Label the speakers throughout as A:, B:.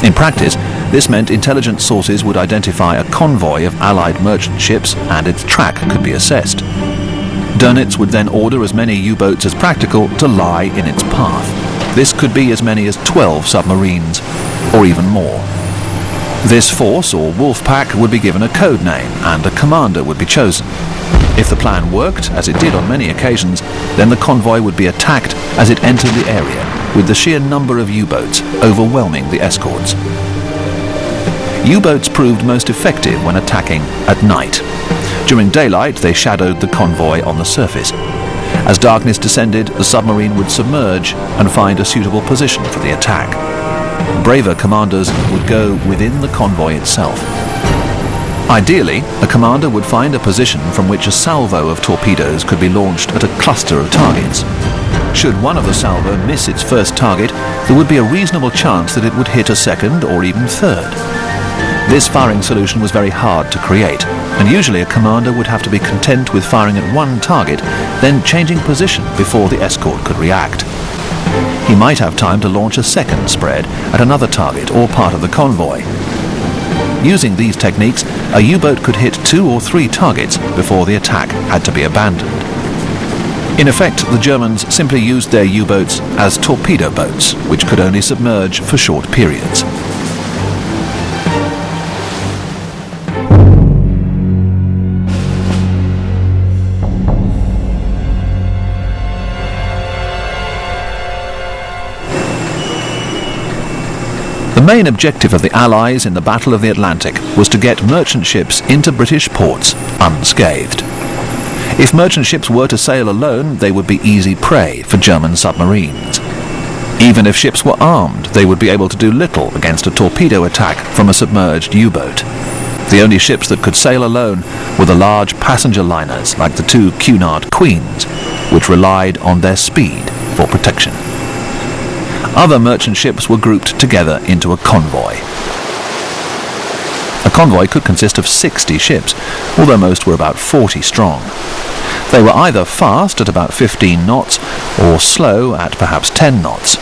A: In practice, this meant intelligence sources would identify a convoy of Allied merchant ships and its track could be assessed. Dönitz would then order as many U-boats as practical to lie in its path. This could be as many as 12 submarines, or even more. This force, or wolf pack, would be given a code name and a commander would be chosen. If the plan worked, as it did on many occasions, then the convoy would be attacked as it entered the area, with the sheer number of U-boats overwhelming the escorts. U-boats proved most effective when attacking at night. During daylight, they shadowed the convoy on the surface. As darkness descended, the submarine would submerge and find a suitable position for the attack. Braver commanders would go within the convoy itself. Ideally, a commander would find a position from which a salvo of torpedoes could be launched at a cluster of targets. Should one of the salvo miss its first target, there would be a reasonable chance that it would hit a second or even third. This firing solution was very hard to create, and usually a commander would have to be content with firing at one target, then changing position before the escort could react. He might have time to launch a second spread at another target or part of the convoy. Using these techniques, a U-boat could hit 2 or 3 targets before the attack had to be abandoned. In effect, the Germans simply used their U-boats as torpedo boats, which could only submerge for short periods. The main objective of the Allies in the Battle of the Atlantic was to get merchant ships into British ports unscathed. If merchant ships were to sail alone, they would be easy prey for German submarines. Even if ships were armed, they would be able to do little against a torpedo attack from a submerged U-boat. The only ships that could sail alone were the large passenger liners like the 2 Cunard Queens, which relied on their speed for protection. Other merchant ships were grouped together into a convoy. A convoy could consist of 60 ships, although most were about 40 strong. They were either fast at about 15 knots or slow at perhaps 10 knots.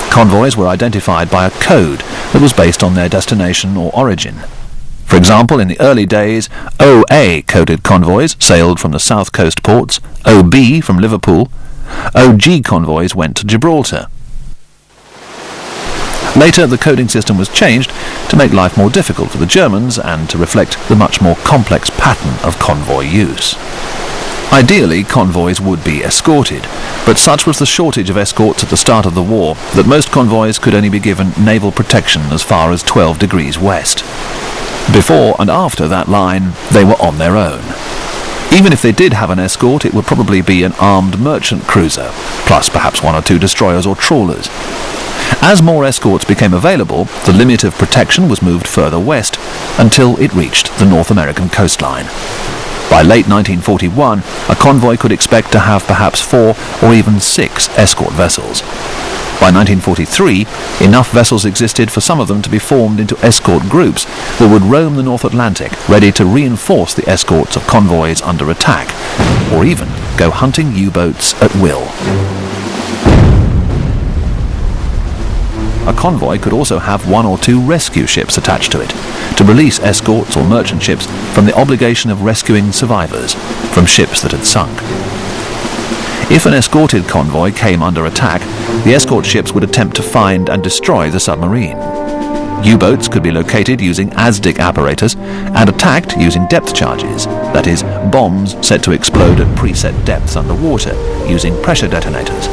A: Convoys were identified by a code that was based on their destination or origin. For example, in the early days, OA coded convoys sailed from the south coast ports, OB from Liverpool, OG convoys went to Gibraltar. Later, the coding system was changed to make life more difficult for the Germans and to reflect the much more complex pattern of convoy use. Ideally, convoys would be escorted, but such was the shortage of escorts at the start of the war that most convoys could only be given naval protection as far as 12 degrees west. Before and after that line, they were on their own. Even if they did have an escort, it would probably be an armed merchant cruiser, plus perhaps 1 or 2 destroyers or trawlers. As more escorts became available, the limit of protection was moved further west until it reached the North American coastline. By late 1941, a convoy could expect to have perhaps 4 or even 6 escort vessels. By 1943, enough vessels existed for some of them to be formed into escort groups that would roam the North Atlantic, ready to reinforce the escorts of convoys under attack, or even go hunting U-boats at will. A convoy could also have 1 or 2 rescue ships attached to it, to release escorts or merchant ships from the obligation of rescuing survivors from ships that had sunk. If an escorted convoy came under attack, the escort ships would attempt to find and destroy the submarine. U-boats could be located using ASDIC apparatus and attacked using depth charges, that is, bombs set to explode at preset depths underwater using pressure detonators.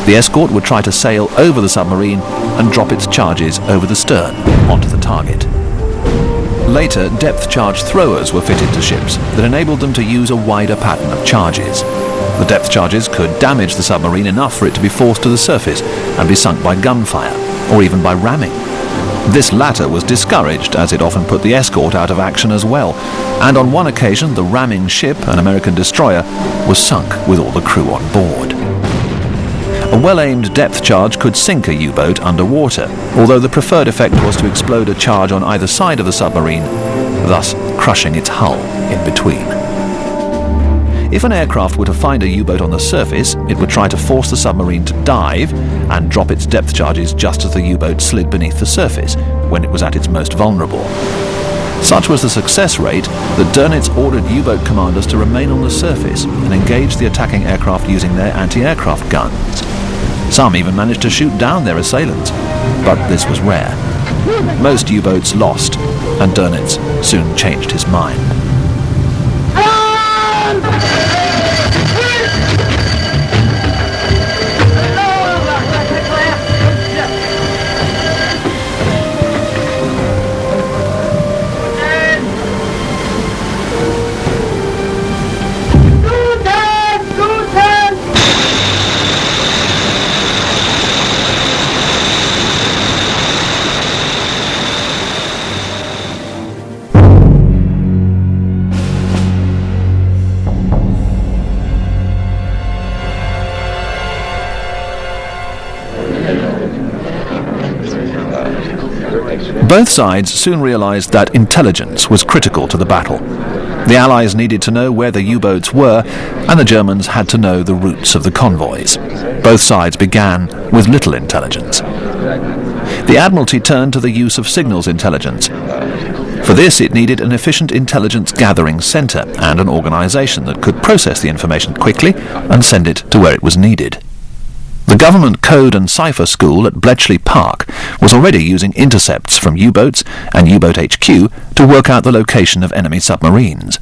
A: The escort would try to sail over the submarine and drop its charges over the stern onto the target. Later, depth charge throwers were fitted to ships that enabled them to use a wider pattern of charges. The depth charges could damage the submarine enough for it to be forced to the surface and be sunk by gunfire, or even by ramming. This latter was discouraged as it often put the escort out of action as well, and on one occasion the ramming ship, an American destroyer, was sunk with all the crew on board. A well-aimed depth charge could sink a U-boat underwater, although the preferred effect was to explode a charge on either side of the submarine, thus crushing its hull in between. If an aircraft were to find a U-boat on the surface, it would try to force the submarine to dive and drop its depth charges just as the U-boat slid beneath the surface, when it was at its most vulnerable. Such was the success rate that Dönitz ordered U-boat commanders to remain on the surface and engage the attacking aircraft using their anti-aircraft guns. Some even managed to shoot down their assailants, but this was rare. Most U-boats lost, and Dönitz soon changed his mind. Both sides soon realized that intelligence was critical to the battle. The Allies needed to know where the U-boats were, and the Germans had to know the routes of the convoys. Both sides began with little intelligence. The Admiralty turned to the use of signals intelligence. For this, it needed an efficient intelligence gathering centre and an organisation that could process the information quickly and send it to where it was needed. The Government Code and Cipher School at Bletchley Park was already using intercepts from U-boats and U-boat HQ to work out the location of enemy submarines.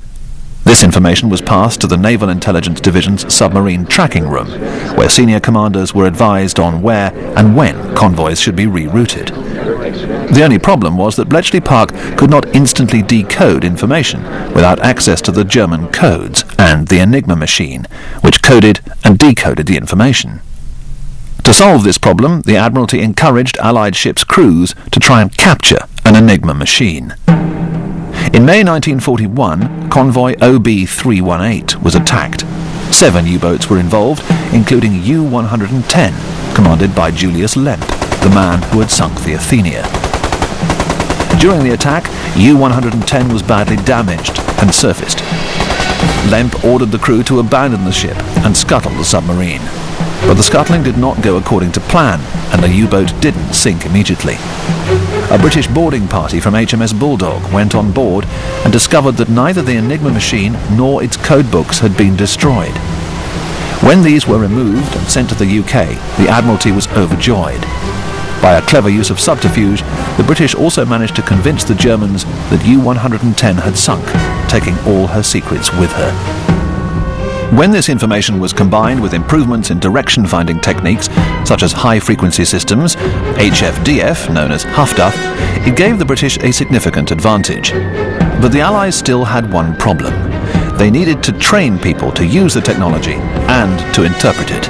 A: This information was passed to the Naval Intelligence Division's submarine tracking room, where senior commanders were advised on where and when convoys should be rerouted. The only problem was that Bletchley Park could not instantly decode information without access to the German codes and the Enigma machine, which coded and decoded the information. To solve this problem, the Admiralty encouraged Allied ships' crews to try and capture an Enigma machine. In May 1941, convoy OB-318 was attacked. 7 U-boats were involved, including U-110, commanded by Julius Lemp, the man who had sunk the Athenia. During the attack, U-110 was badly damaged and surfaced. Lemp ordered the crew to abandon the ship and scuttle the submarine. But the scuttling did not go according to plan, and the U-boat didn't sink immediately. A British boarding party from HMS Bulldog went on board and discovered that neither the Enigma machine nor its codebooks had been destroyed. When these were removed and sent to the UK, the Admiralty was overjoyed. By a clever use of subterfuge, the British also managed to convince the Germans that U-110 had sunk, taking all her secrets with her. When this information was combined with improvements in direction-finding techniques, such as high-frequency systems, HFDF, known as HFDF, it gave the British a significant advantage. But the Allies still had one problem. They needed to train people to use the technology and to interpret it.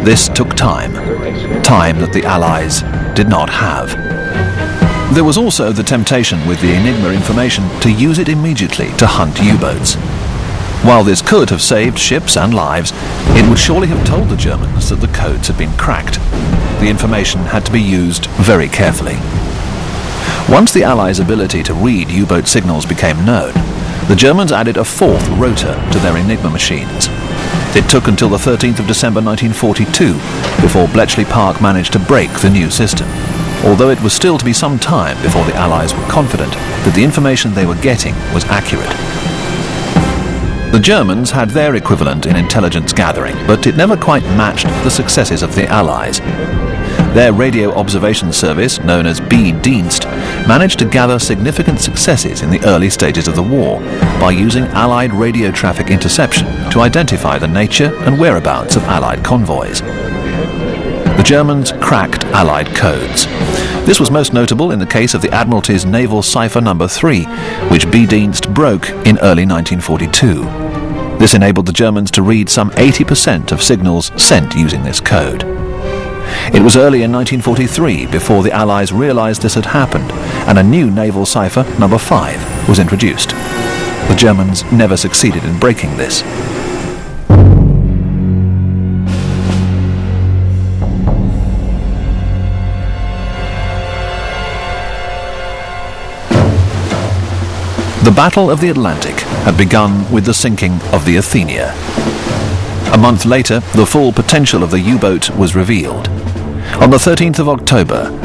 A: This took time that the Allies did not have. There was also the temptation with the Enigma information to use it immediately to hunt U-boats. While this could have saved ships and lives, it would surely have told the Germans that the codes had been cracked. The information had to be used very carefully. Once the Allies' ability to read U-boat signals became known, the Germans added a 4th rotor to their Enigma machines. It took until the 13th of December 1942 before Bletchley Park managed to break the new system, although it was still to be some time before the Allies were confident that the information they were getting was accurate. The Germans had their equivalent in intelligence gathering, but it never quite matched the successes of the Allies. Their radio observation service, known as B-Dienst, managed to gather significant successes in the early stages of the war by using Allied radio traffic interception to identify the nature and whereabouts of Allied convoys. The Germans cracked Allied codes. This was most notable in the case of the Admiralty's Naval Cipher No. 3, which B-Dienst broke in early 1942. This enabled the Germans to read some 80% of signals sent using this code. It was early in 1943 before the Allies realized this had happened, and a new Naval Cipher No. 5 was introduced. The Germans never succeeded in breaking this. The Battle of the Atlantic had begun with the sinking of the Athenia. A month later, the full potential of the U-boat was revealed. On the 13th of October,